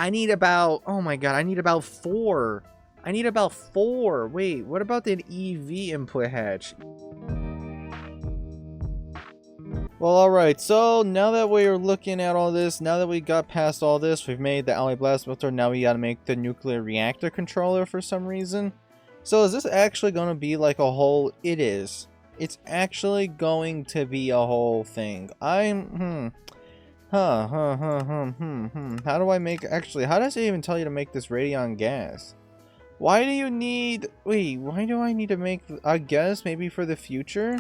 I need about, oh my god, I need about 4. I need about 4. Wait, what about the EV input hatch? Well, alright, so now that we're looking at all this, now that we got past all this, we've made the alloy blast filter, now we gotta make the nuclear reactor controller for some reason. So is this actually gonna be like a whole... It is. It's actually going to be a whole thing. How do I make... Actually, how does it even tell you to make this radon gas? Why do you need... Wait, why do I need to make... I guess maybe for the future?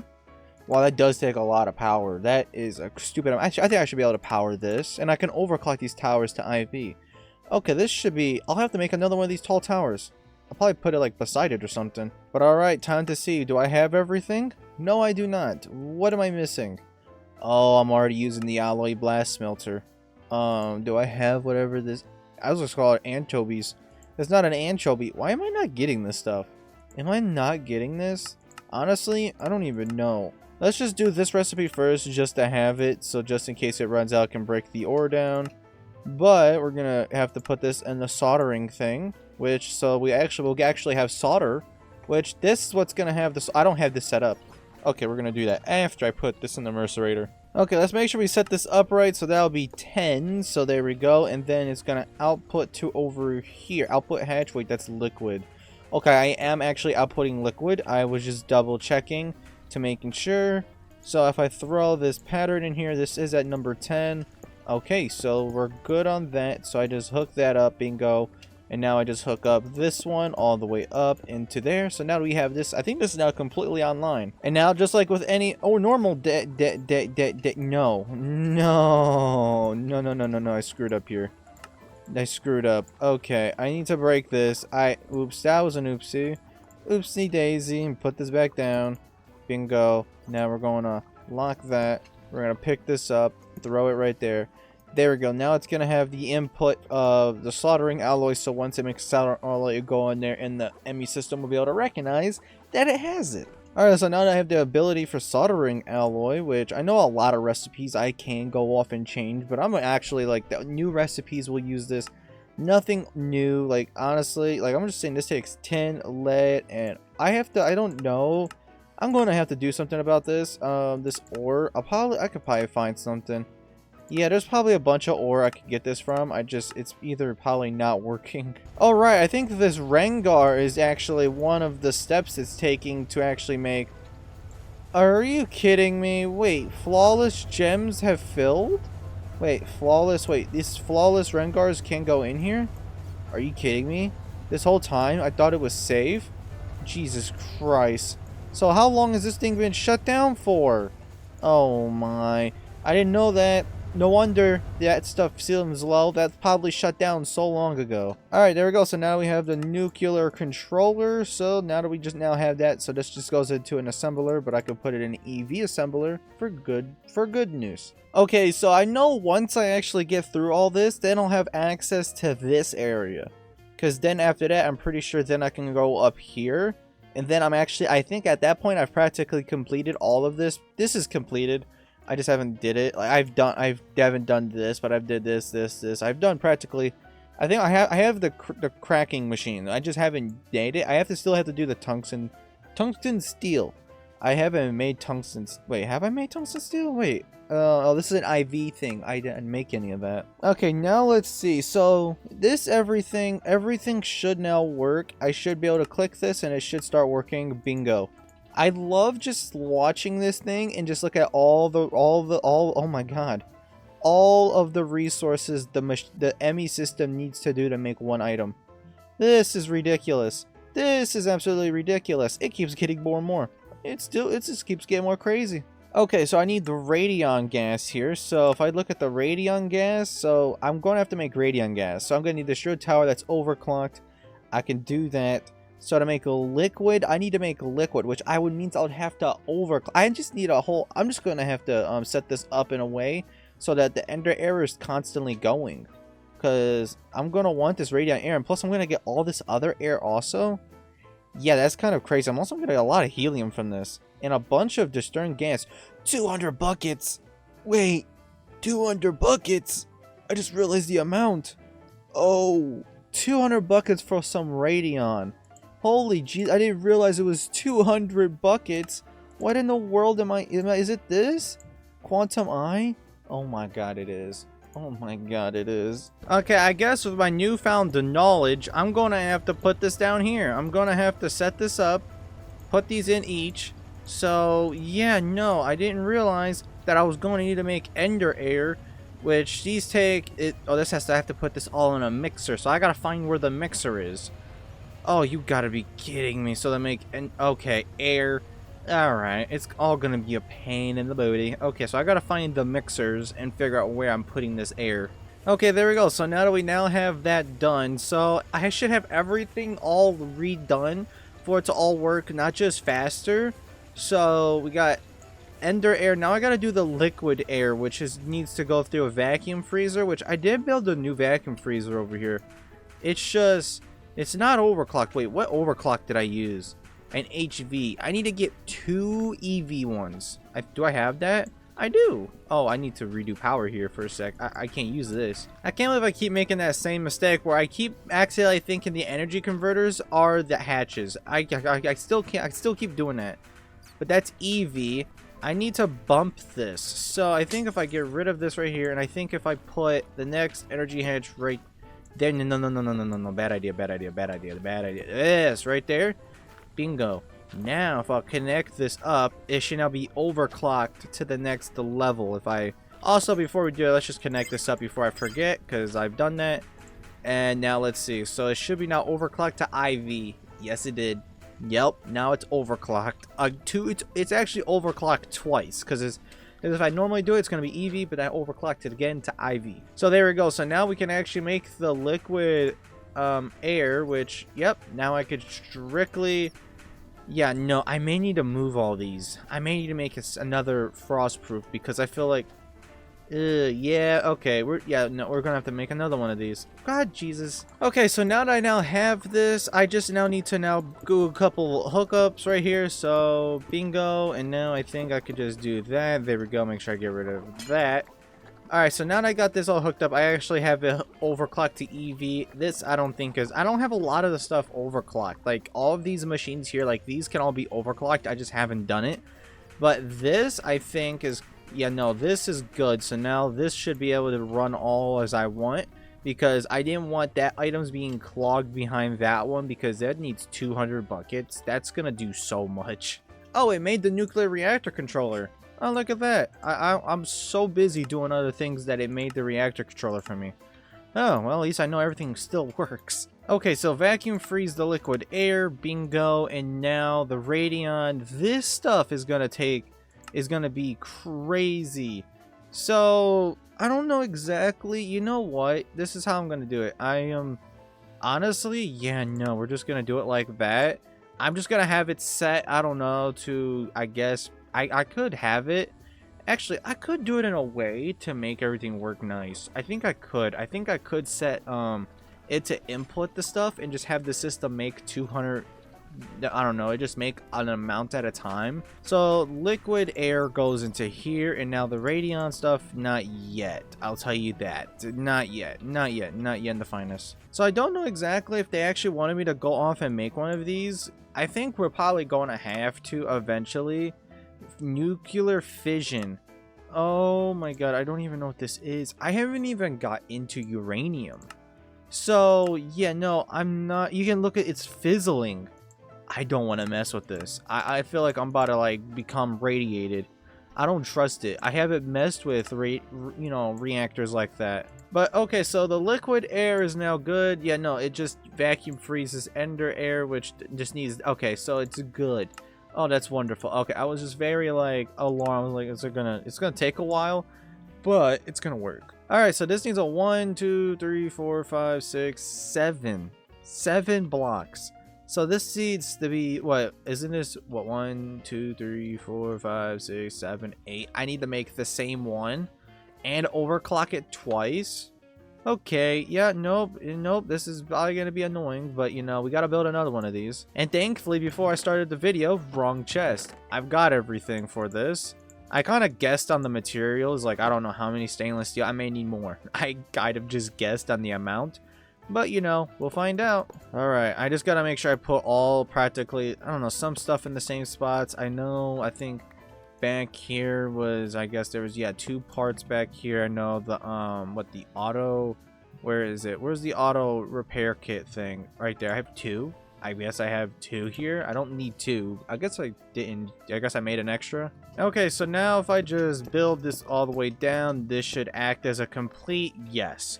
Well, that does take a lot of power. That is a stupid... Actually, I think I should be able to power this. And I can overclock these towers to IV. Okay, this should be... I'll have to make another one of these tall towers. I'll probably put it, like, beside it or something. But alright, time to see. Do I have everything? No, I do not. What am I missing? Oh, I'm already using the alloy blast smelter. Do I have whatever this... I was just call it anchovies. It's not an anchovy. Why am I not getting this stuff? Am I not getting this? Honestly, I don't even know. Let's just do this recipe first just to have it, so just in case it runs out, I can break the ore down. But we're gonna have to put this in the soldering thing, which, so we'll actually have solder, which this is what's gonna have this. I don't have this set up. Okay, we're gonna do that after I put this in the mercerator. Okay, let's make sure we set this up right, so that'll be 10, so there we go, and then it's gonna output to over here. Output hatch, wait, that's liquid. Okay, I am actually outputting liquid. I was just double checking to making sure. So if I throw this pattern in here, this is at number 10. Okay, so we're good on that. So I just hook that up, bingo. And now I just hook up this one all the way up into there. So now we have this. I think this is now completely online. And now just like with any normal no. I screwed up here. I screwed up. Okay, I need to break this. Oops, that was an oopsie. Oopsie daisy. Put this back down. Bingo. Now we're going to lock that. We're going to pick this up. Throw it right there. There we go. Now it's going to have the input of the soldering alloy. So once it makes soldering alloy go in there, and the ME system will be able to recognize that it has it. Alright, so now that I have the ability for soldering alloy, which I know a lot of recipes I can go off and change, but I'm actually like the new recipes will use this. Nothing new, like honestly, like I'm just saying this takes tin, lead, and I don't know. I'm going to have to do something about this. This ore, I could probably find something. Yeah, there's probably a bunch of ore I could get this from. It's either probably not working. Alright, I think this Rengar is actually one of the steps it's taking to actually make... Are you kidding me? Wait, flawless gems have filled? Wait, these flawless Rengars can go in here? Are you kidding me? This whole time, I thought it was safe? Jesus Christ. So how long has this thing been shut down for? Oh my. I didn't know that. No wonder that stuff seems low. That's probably shut down so long ago. Alright, there we go. So now we have the nuclear controller. So now that we just now have that, so this just goes into an assembler, but I could put it in an EV assembler for good news. Okay, so I know once I actually get through all this, then I'll have access to this area. Because then after that, I'm pretty sure then I can go up here. And then I think at that point I've practically completed all of this. This is completed. I just haven't did it. Like I haven't done this, but I've did this. I've done practically. I think I have the cracking machine. I just haven't made it. I still have to do the tungsten steel. I haven't made tungsten. Wait, have I made tungsten steel? Wait. Oh, this is an IV thing. I didn't make any of that. Okay, now let's see. So this everything should now work. I should be able to click this and it should start working. Bingo. I love just watching this thing and just look at oh my god, all of the resources the ME system needs to do to make one item. This is ridiculous. This is absolutely ridiculous. It keeps getting more and more. It just keeps getting more crazy. Okay, so I need the radon gas here. So if I look at the radon gas, so I'm going to have to make radon gas. So I'm going to need the shroud tower that's overclocked. I can do that. So to make a liquid, I need to make a liquid, which means I would have to I just need I'm just going to have to set this up in a way so that the ender air is constantly going. Because I'm going to want this radiant air, and plus I'm going to get all this other air also. Yeah, that's kind of crazy. I'm also going to get a lot of helium from this. And a bunch of disturbing gas. 200 buckets! Wait, 200 buckets! I just realized the amount. Oh, 200 buckets for some Radon. Holy jeez, I didn't realize it was 200 buckets. What in the world is it this? Quantum Eye? Oh my god, it is. Oh my god, it is. Okay, I guess with my newfound knowledge, I'm gonna have to put this down here. I'm gonna have to set this up, put these in each. So, yeah, no, I didn't realize that I was going to need to make Ender Air, which these take it. Oh, I have to put this all in a mixer, so I gotta find where the mixer is. Oh, you gotta be kidding me. So they make okay, air. Alright, it's all gonna be a pain in the booty. Okay, so I gotta find the mixers and figure out where I'm putting this air. Okay, there we go. So now that we now have that done, so I should have everything all redone for it to all work, not just faster. So we got Ender Air. Now I gotta do the liquid air, which needs to go through a vacuum freezer, which I did build a new vacuum freezer over here. It's just, it's not overclocked. Wait, what overclock did I use? An HV. I need to get 2 EV ones. Do I have that? I do. Oh, I need to redo power here for a sec. I can't use this. I can't believe I keep making that same mistake where I keep accidentally thinking the energy converters are the hatches. I still can't. I still keep doing that. But that's EV. I need to bump this. So I think if I get rid of this right here, and I think if I put the next energy hatch right there. No. Bad idea. Yes, right there. Bingo. Now, if I'll connect this up, it should now be overclocked to the next level. Also, before we do it, let's just connect this up before I forget, because I've done that. And now let's see. So it should be now overclocked to IV. Yes, it did. Yep. Now it's overclocked. It's actually overclocked twice, because if I normally do it, it's going to be EV, but I overclocked it again to IV. So there we go. So now we can actually make the liquid air, which, yep, now I could strictly. Yeah, no, I may need to move all these. I may need to make another frostproof, because I feel like, yeah, okay, we're gonna have to make another one of these. God, Jesus. Okay, so now that I now have this, I just now need to now do a couple hookups right here. So, bingo, and now I think I could just do that. There we go, make sure I get rid of that. Alright, so now that I got this all hooked up, I actually have it overclocked to EV. This, I don't think is... I don't have a lot of the stuff overclocked. Like, all of these machines here, like, these can all be overclocked. I just haven't done it. But this, I think, is... Yeah, no, this is good. So now this should be able to run all as I want. Because I didn't want that items being clogged behind that one, because that needs 200 buckets. That's gonna do so much. Oh, it made the nuclear reactor controller. Oh, look at that. I'm so busy doing other things that it made the reactor controller for me. Oh, well, at least I know everything still works. Okay, so vacuum freeze the liquid air, bingo, and now the Radon. This stuff is gonna be crazy. So, I don't know exactly. You know what? This is how I'm gonna do it. I am, honestly, yeah, no, we're just gonna do it like that. I'm just gonna have it set, I don't know, to, I guess... I could have it. Actually, I could do it in a way to make everything work nice. I think I could. I think I could set it to input the stuff and just have the system make 200. I don't know. It just make an amount at a time. So liquid air goes into here, and now the Radon stuff, not yet. I'll tell you that. Not yet in the finest. So I don't know exactly if they actually wanted me to go off and make one of these. I think we're probably going to have to eventually. Nuclear fission. Oh my god, I don't even know what this is. I haven't even got into uranium. So yeah, no, I'm not. You can look at it's fizzling. I don't want to mess with this. I feel like I'm about to like become radiated. I don't trust it. I haven't messed with reactors like that. But okay, so the liquid air is now good. Yeah, no, it just vacuum freezes Ender Air, which just needs. Okay, so it's good. Oh, that's wonderful. Okay, I was just very like alarmed. Like, it's gonna take a while, but it's gonna work. All right, so this needs a 1, 2, 3, 4, 5, 6, 7 blocks. So this needs to be what? Isn't this what? 1, 2, 3, 4, 5, 6, 7, 8. I need to make the same one and overclock it twice. Okay, yeah, nope, this is probably gonna be annoying, but you know, we gotta build another one of these. And thankfully, before I started the video, wrong chest. I've got everything for this. I kind of guessed on the materials, like I don't know how many stainless steel, I may need more. I kind of just guessed on the amount. But, you know, we'll find out. Alright, I just gotta make sure I put all practically, I don't know, some stuff in the same spots. I think back here was, I guess there was, yeah, 2 parts back here. I know the, the auto, where is it? Where's the auto repair kit thing? Right there, I have 2. I guess I have 2 here. I don't need 2. I guess I didn't. I guess I made an extra. Okay, so now if I just build this all the way down, this should act as a complete yes.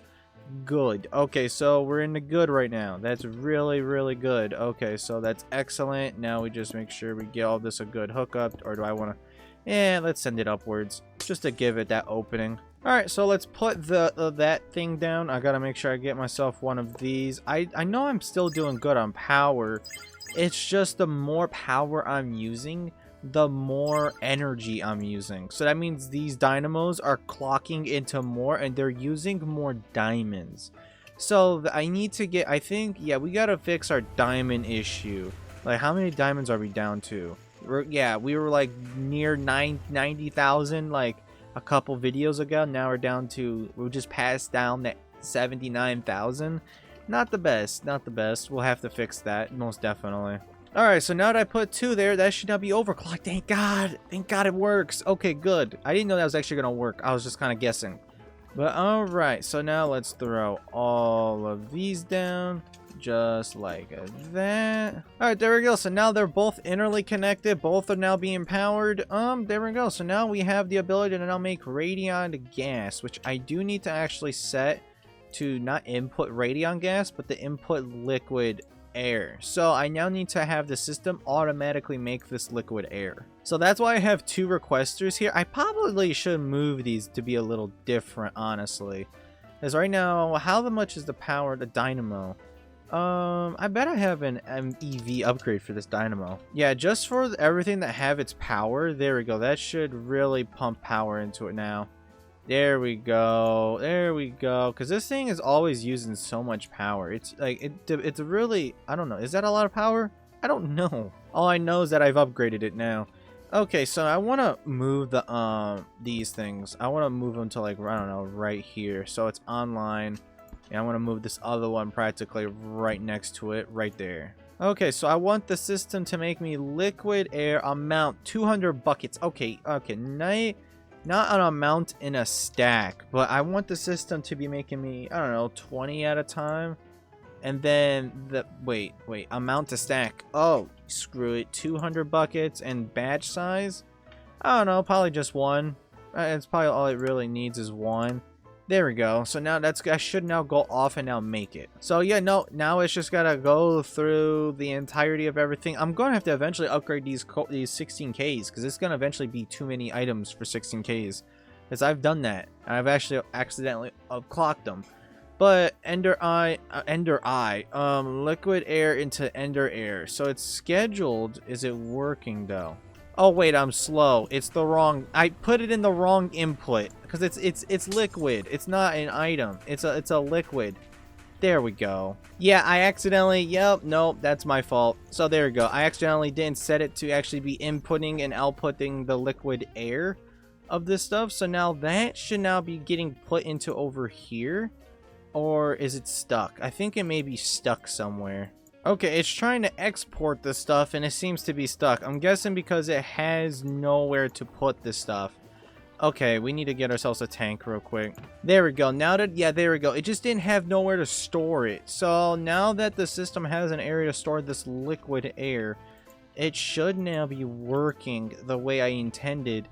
Good. Okay, so we're in the good right now. That's really, really good. Okay, so that's excellent. Now we just make sure we get all this a good hookup. Or do I want to... let's send it upwards. Just to give it that opening. Alright, so let's put that thing down. I gotta make sure I get myself one of these. I know I'm still doing good on power. It's just the more power I'm using, the more energy I'm using. So that means these dynamos are clocking into more and they're using more diamonds. So I need to get, I think, yeah, we gotta fix our diamond issue. Like, how many diamonds are we down to? We were like near 90,000 like a couple videos ago. Now we're down to, we just passed down that 79,000. Not the best, not the best. We'll have to fix that, most definitely. Alright, so now that I put 2 there, that should now be overclocked. Thank God. Thank God it works. Okay, good. I didn't know that was actually going to work. I was just kind of guessing. But alright, so now let's throw all of these down. Just like that. Alright, there we go. So now they're both interly connected. Both are now being powered. There we go. So now we have the ability to now make Radon gas, which I do need to actually set to not input Radon gas, but to input liquid air. So I now need to have the system automatically make this liquid air. So that's why I have 2 requesters here. I probably should move these to be a little different, honestly. Because right now, how much is the power, the dynamo? I bet I have an EV upgrade for this dynamo. Yeah, just for everything that have its power. There we go. That should really pump power into it now. There we go. There we go. Because this thing is always using so much power. It's like, it's really, I don't know. Is that a lot of power? I don't know. All I know is that I've upgraded it now. Okay, so I want to move the, these things. I want to move them to, like, I don't know, right here. So it's online. And I want to move this other one practically right next to it, right there. Okay, so I want the system to make me liquid air amount 200 buckets. Okay, not an amount in a stack, but I want the system to be making me, I don't know, 20 at a time. And then the, wait, amount to stack. Oh, screw it. 200 buckets and batch size? I don't know, probably just 1. It's probably all it really needs is 1. There we go. So now I should now go off and now make it. So yeah, no, now it's just gotta go through the entirety of everything. I'm gonna have to eventually upgrade these 16Ks because it's gonna eventually be too many items for 16Ks. Because I've done that. I've actually accidentally clocked them. But liquid air into ender air. So it's scheduled. Is it working though? Oh wait, I'm slow. It's the wrong. I put it in the wrong input because it's liquid. It's not an item. It's a liquid. There we go. Yeah, I accidentally. Yep, nope, that's my fault. So there we go. I accidentally didn't set it to actually be inputting and outputting the liquid air of this stuff. So now that should now be getting put into over here, or is it stuck? I think it may be stuck somewhere. Okay, it's trying to export the stuff and it seems to be stuck. I'm guessing because it has nowhere to put this stuff. Okay, we need to get ourselves a tank real quick. There we go. Now that, yeah, there we go. It just didn't have nowhere to store it. So now that the system has an area to store this liquid air, it should now be working the way I intended.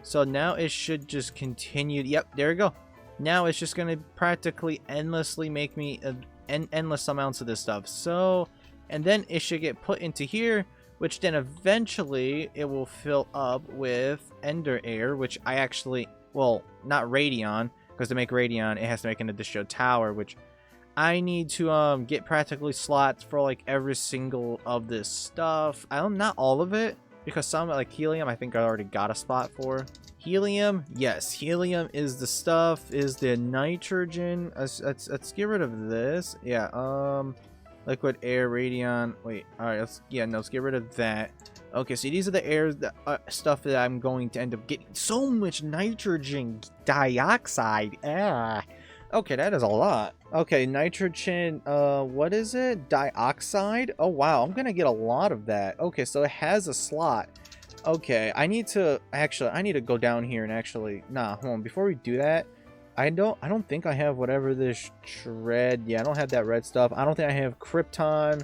So now it should just continue. Yep, there we go. Now it's just going to practically endlessly make me endless amounts of this stuff. So... and then it should get put into here, which then eventually it will fill up with ender air, which I actually, well, not Radon, because to make Radon, it has to make an additional tower, which I need to get practically slots for like every single of this stuff. Not all of it, because some like helium, I think I already got a spot for. Helium, yes, helium is the stuff, is the nitrogen. Let's get rid of this. Yeah, liquid air, Radon. Wait, alright, let's get rid of that. Okay, so these are the air stuff that I'm going to end up getting. So much nitrogen dioxide. Okay, that is a lot. Okay, nitrogen, what is it? Dioxide? Oh, wow, I'm gonna get a lot of that. Okay, so it has a slot. Okay, I need to go down here and actually, nah, hold on, before we do that, I don't think I have whatever this red, yeah, I don't have that red stuff. I don't think I have Krypton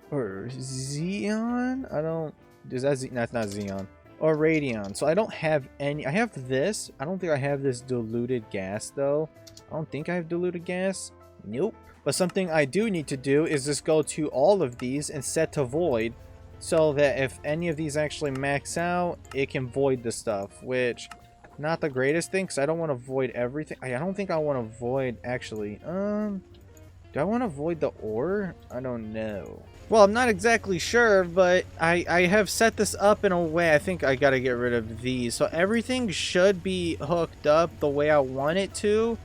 or Xeon. That's not Xeon. Or Radon. So I don't have any. I have this. I don't think I have this diluted gas though. I don't think I have diluted gas. Nope. But something I do need to do is just go to all of these and set to void, so that if any of these actually max out, it can void the stuff, which not the greatest thing, because I don't want to void everything. I don't think I want to void actually. Do I want to void the ore? I don't know. Well, I'm not exactly sure, but I have set this up in a way. I think I gotta get rid of these. So everything should be hooked up the way I want it to.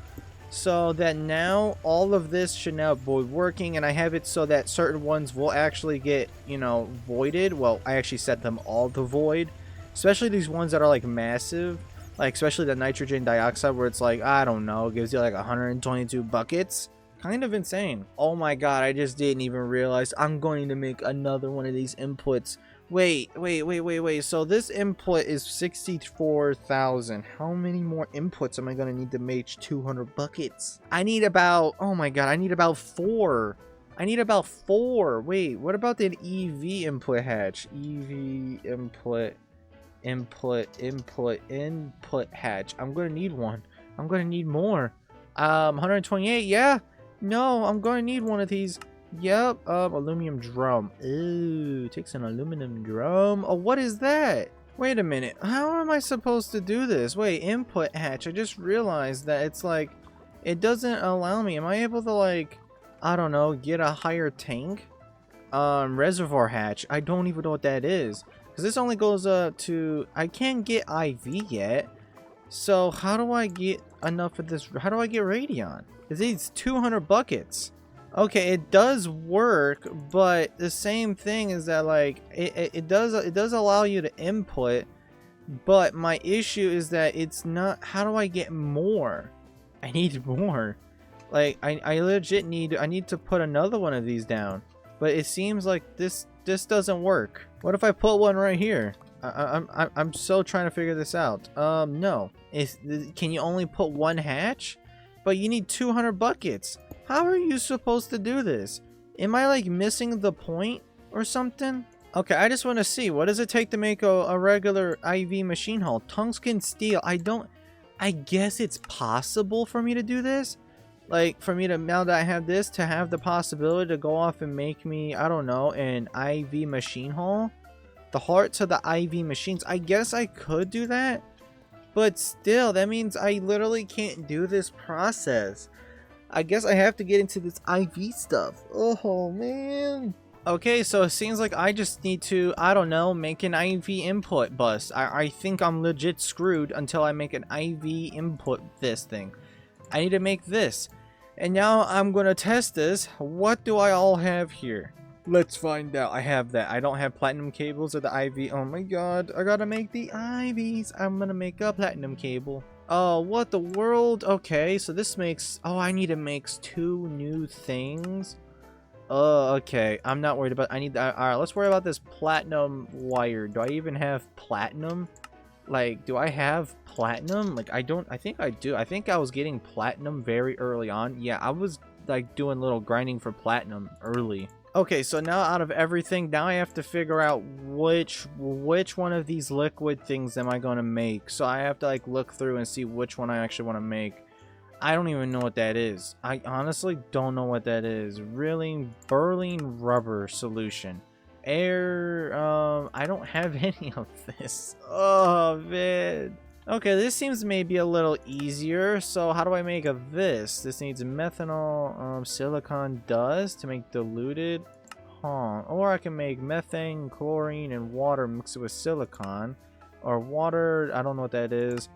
So that now all of this should now be working, and I have it so that certain ones will actually get, you know, voided. Well, I actually set them all to void. Especially these ones that are like massive. Like especially the nitrogen dioxide where it's like, I don't know, gives you like 122 buckets. Kind of insane. Oh my god, I just didn't even realize I'm going to make another one of these inputs. Wait. So this input is 64,000. How many more inputs am I going to need to make 200 buckets? I need about, oh my god, I need about 4. I need about 4. Wait, what about the EV input hatch? EV input hatch. I'm going to need one. I'm going to need more. 128, yeah. No, I'm going to need one of these. Yep, aluminum drum. Ooh, takes an aluminum drum. Oh, what is that? Wait a minute. How am I supposed to do this? Wait, input hatch. I just realized that it's like, it doesn't allow me. Am I able to like, I don't know, get a higher tank? Reservoir hatch. I don't even know what that is. Because this only goes up to, I can't get IV yet. So how do I get enough of this? How do I get Radon? It needs 200 buckets. Okay, it does work, but the same thing is that like it does allow you to input, but my issue is that it's not. How do I get more? I need more. Like I legit need. I need to put another one of these down, but it seems like this doesn't work. What if I put one right here? I'm so trying to figure this out. No. Can you only put one hatch? But you need 200 buckets. How are you supposed to do this? Am I like missing the point or something? Okay, I just want to see. What does it take to make a regular IV machine hull? Tungsten steel. I guess it's possible for me to do this. Like, for me to, now that I have this, to have the possibility to go off and make me, I don't know, an IV machine hull. The hearts of the IV machines. I guess I could do that. But still, that means I literally can't do this process. I guess I have to get into this IV stuff. Oh, man. Okay, so it seems like I just need to, I don't know, make an IV input bus. I think I'm legit screwed until I make an IV input this thing. I need to make this. And now I'm going to test this. What do I all have here? Let's find out. I have that. I don't have platinum cables or the IV. Oh my god. I gotta make the IVs. I'm gonna make a platinum cable. Oh, what the world? Okay, so this makes... Oh, I need to make 2 new things. Oh, okay. I'm not worried about... I need... Alright, let's worry about this platinum wire. Do I even have platinum? Like, do I have platinum? Like, I don't... I think I do. I think I was getting platinum very early on. Yeah, I was, like, doing little grinding for platinum early. Okay, so now out of everything, now I have to figure out which one of these liquid things am I going to make. So I have to like look through and see which one I actually want to make. I don't even know what that is. I honestly don't know what that is. Really, Berlin rubber solution. Air, I don't have any of this. Oh, man. Okay, this seems maybe a little easier. So how do I make of this? This needs methanol, silicon dust to make diluted. Or I can make methane, chlorine, and water mixed with silicon. Or water, I don't know what that is.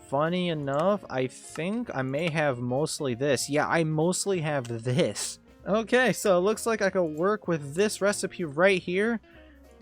Funny enough, I think I may have mostly this. Yeah, I mostly have this. Okay, so it looks like I could work with this recipe right here.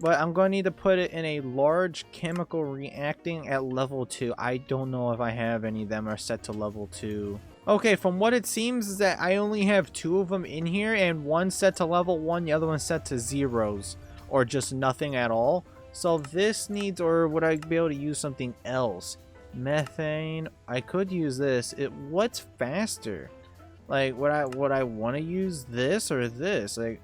But I'm going to need to put it in a large chemical reacting at level 2. I don't know if I have any of them are set to level 2. Okay, from what it seems is that I only have 2 of them in here, and one set to level 1, the other one set to zeros, or just nothing at all. So this needs, or would I be able to use something else? Methane, I could use this. What's faster? Like, would I want to use this or this? Like,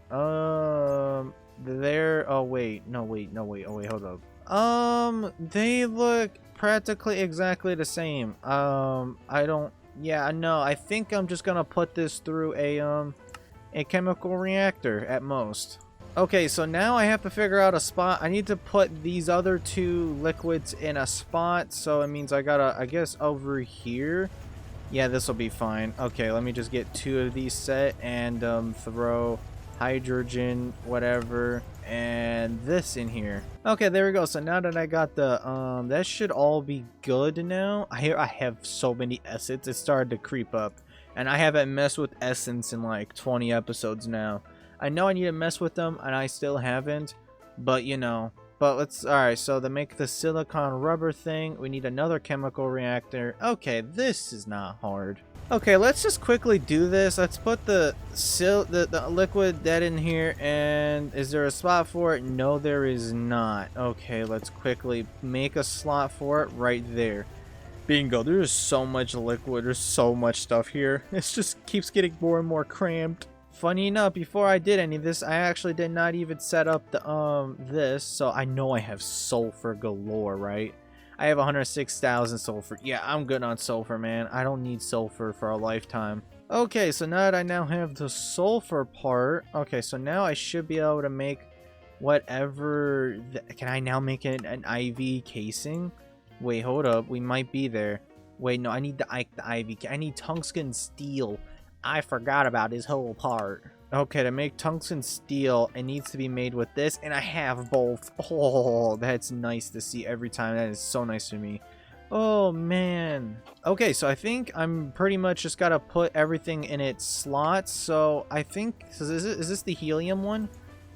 there, oh wait, no wait, oh wait, hold up. They look practically exactly the same. I don't, yeah, no, I think I'm just gonna put this through a chemical reactor at most. Okay, so now I have to figure out a spot. I need to put these other 2 liquids in a spot, so it means I gotta, I guess, over here. Yeah, this will be fine. Okay, let me just get 2 of these set and throw hydrogen, whatever, and this in here. Okay, there we go. So now that I got the that should all be good now. I have so many essence. It started to creep up, and I haven't messed with essence in like 20 episodes now. I know I need to mess with them, and I still haven't, but you know. But let's, alright, so to make the silicon rubber thing, we need another chemical reactor. Okay, this is not hard. Okay, let's just quickly do this. Let's put the liquid dead in here, and is there a spot for it? No, there is not. Okay, let's quickly make a slot for it right there. Bingo, there's so much liquid, there's so much stuff here. It just keeps getting more and more cramped. Funny enough, before I did any of this, I actually did not even set up the this, so I know I have sulfur galore, right? I have 106,000 sulfur. Yeah, I'm good on sulfur, man. I don't need sulfur for a lifetime. Okay, so now that I now have the sulfur part, okay, so now I should be able to make whatever. Can I now make it an IV casing? Wait, hold up. We might be there. Wait, no, I need the IV. I need tungsten steel. I forgot about his whole part. Okay, to make tungsten steel, it needs to be made with this, and I have both. Oh, that's nice to see every time. That is so nice to me. Oh, man. Okay, so I think I'm pretty much just gotta put everything in its slots. So I think, so is this the helium one?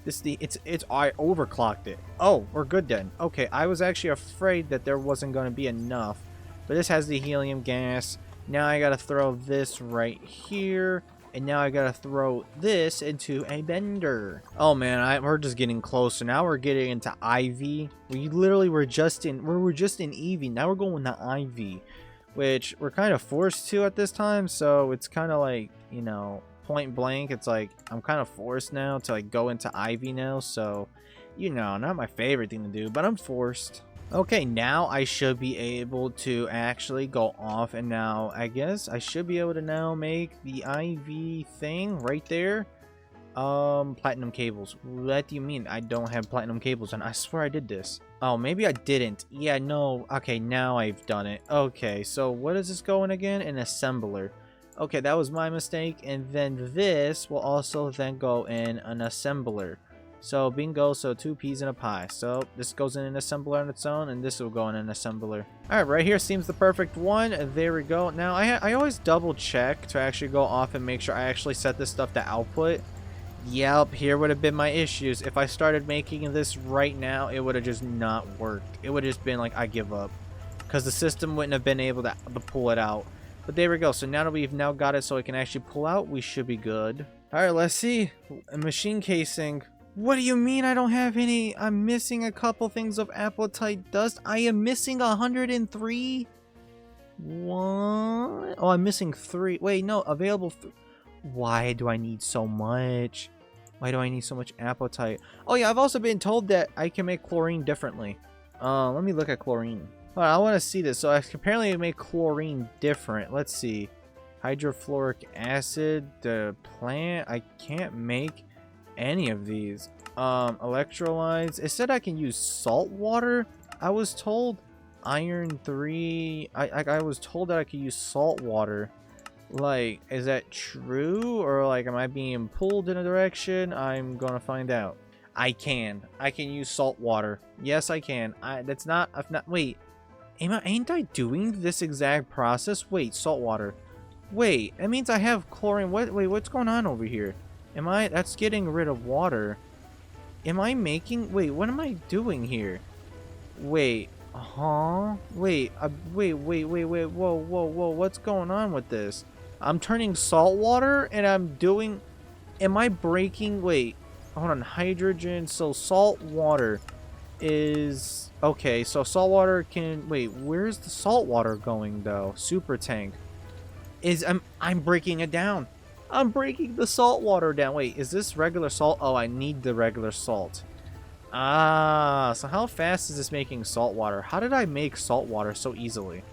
I overclocked it. Oh, we're good then. Okay, I was actually afraid that there wasn't gonna be enough, but this has the helium gas. Now I gotta throw this right here, and now I gotta throw this into a bender. Oh man, we're just getting closer. Now we're getting into IV. We literally were just in EV. Now we're going to IV, which we're kind of forced to at this time. So it's kind of like, you know, point blank. It's like I'm kind of forced now to like go into IV now. So, you know, not my favorite thing to do, but I'm forced. Okay, now I should be able to actually go off, and now I guess I should be able to now make the IV thing right there. Platinum cables. What do you mean I don't have platinum cables? And I swear I did this. Oh, maybe I didn't. Yeah, no. Okay, now I've done it. Okay, so what is this going again? An assembler. Okay, that was my mistake. And then this will also then go in an assembler. So bingo, so 2 peas in a pie. So this goes in an assembler on its own, and this will go in an assembler. Alright, right here seems the perfect one. There we go. Now I always double check to actually go off and make sure I actually set this stuff to output. Yep, here would have been my issues. If I started making this right now, it would have just not worked. It would have just been like, I give up. Because the system wouldn't have been able to pull it out. But there we go. So now that we've now got it so it can actually pull out, we should be good. Alright, let's see. A machine casing. What do you mean I don't have any? I'm missing a couple things of apatite dust. I am missing 103? What? Oh, I'm missing 3. Wait, no, available. Why do I need so much? Why do I need so much apatite? Oh yeah, I've also been told that I can make chlorine differently. Let me look at chlorine. Oh, I want to see this. So I can apparently make chlorine different. Let's see. Hydrofluoric acid, the plant. I can't make any of these. Electrolytes. It said I can use salt water. I was told iron 3. I was told that I could use salt water. Like, is that true, or like am I being pulled in a direction? I'm gonna find out. I can use salt water. Yes, I can. That's not. Wait. Ain't I doing this exact process? Wait, salt water. Wait, that means I have chlorine. Wait, what's going on over here? That's getting rid of water. Am I making, wait, what am I doing here? Wait, huh? Wait, whoa, what's going on with this? I'm turning salt water and I'm doing... Am I breaking... Wait. Hold on. Hydrogen. So salt water is... Okay, so salt water can... Wait, where's the salt water going, though? Super tank. I'm breaking it down. I'm breaking the salt water down. Wait, is this regular salt? Oh, I need the regular salt. Ah, so how fast is this making salt water? How did I make salt water so easily?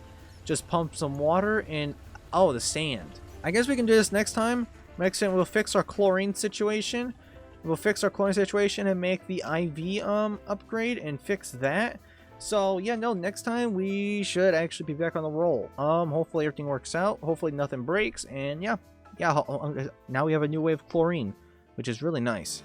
Just pump some water and... Oh, the sand. I guess we can do this next time. Next time we'll fix our chlorine situation. We'll fix our chlorine situation and make the IV upgrade and fix that. So yeah, no, next time we should actually be back on the roll. Hopefully everything works out. Hopefully nothing breaks. And yeah, now we have a new wave of chlorine, which is really nice.